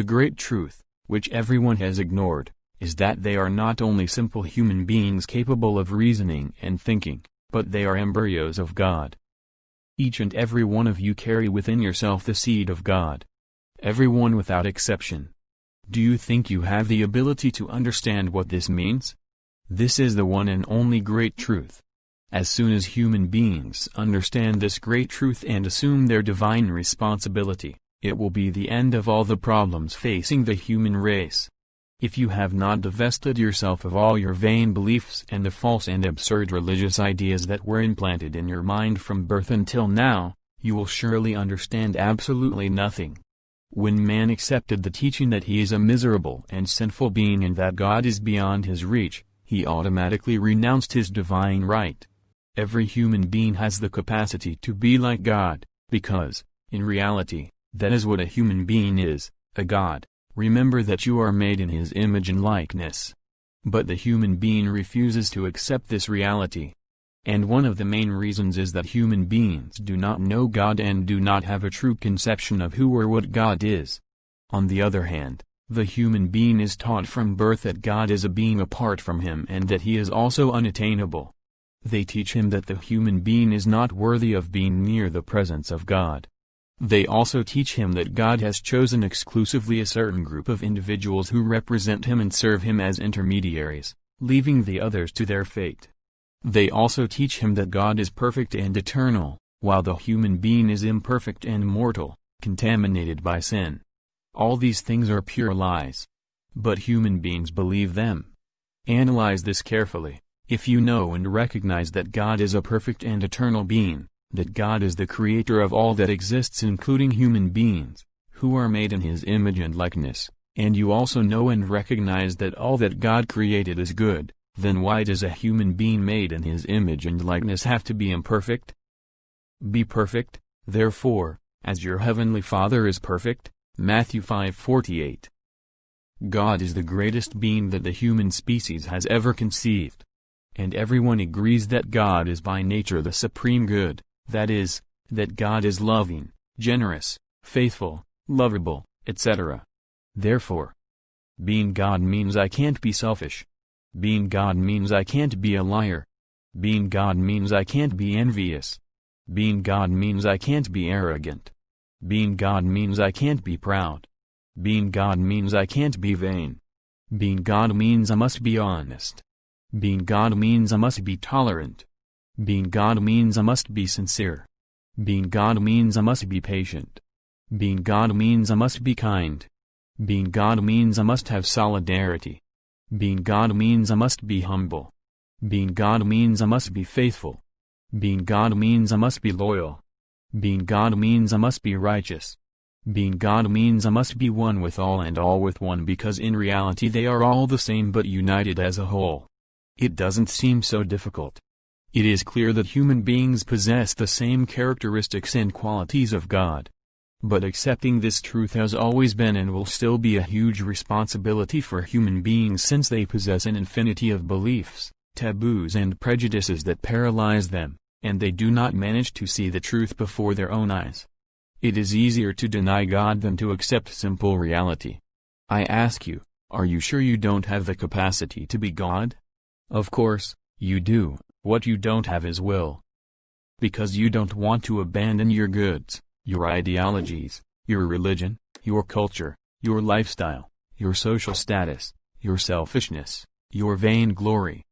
The great truth, which everyone has ignored, is that they are not only simple human beings capable of reasoning and thinking, but they are embryos of God. Each and every one of you carry within yourself the seed of God. Everyone without exception. Do you think you have the ability to understand what this means? This is the one and only great truth. As soon as human beings understand this great truth and assume their divine responsibility, it will be the end of all the problems facing the human race. If you have not divested yourself of all your vain beliefs and the false and absurd religious ideas that were implanted in your mind from birth until now, you will surely understand absolutely nothing. When man accepted the teaching that he is a miserable and sinful being and that God is beyond his reach, he automatically renounced his divine right. Every human being has the capacity to be like God, because, in reality, that is what a human being is, a God. Remember that you are made in his image and likeness. But the human being refuses to accept this reality. And one of the main reasons is that human beings do not know God and do not have a true conception of who or what God is. On the other hand, the human being is taught from birth that God is a being apart from him and that he is also unattainable. They teach him that the human being is not worthy of being near the presence of God. They also teach him that God has chosen exclusively a certain group of individuals who represent him and serve him as intermediaries, leaving the others to their fate. They also teach him that God is perfect and eternal, while the human being is imperfect and mortal, contaminated by sin. All these things are pure lies. But human beings believe them. Analyze this carefully. If you know and recognize that God is a perfect and eternal being, that God is the creator of all that exists including human beings, who are made in his image and likeness, and you also know and recognize that all that God created is good, then why does a human being made in his image and likeness have to be imperfect? Be perfect, therefore, as your heavenly Father is perfect. Matthew 5:48. God is the greatest being that the human species has ever conceived. And everyone agrees that God is by nature the supreme good. That is, that God is loving, generous, faithful, lovable, etc. Therefore, being God means I can't be selfish. Being God means I can't be a liar. Being God means I can't be envious. Being God means I can't be arrogant. Being God means I can't be proud. Being God means I can't be vain. Being God means I must be honest. Being God means I must be tolerant. Being God means I must be sincere. Being God means I must be patient. Being God means I must be kind. Being God means I must have solidarity. Being God means I must be humble. Being God means I must be faithful. Being God means I must be loyal. Being God means I must be righteous. Being God means I must be one with all and all with one, because in reality they are all the same but united as a whole. It doesn't seem so difficult. It is clear that human beings possess the same characteristics and qualities of God. But accepting this truth has always been and will still be a huge responsibility for human beings, since they possess an infinity of beliefs, taboos and prejudices that paralyze them, and they do not manage to see the truth before their own eyes. It is easier to deny God than to accept simple reality. I ask you, are you sure you don't have the capacity to be God? Of course, you do. What you don't have is will. Because you don't want to abandon your goods, your ideologies, your religion, your culture, your lifestyle, your social status, your selfishness, your vainglory,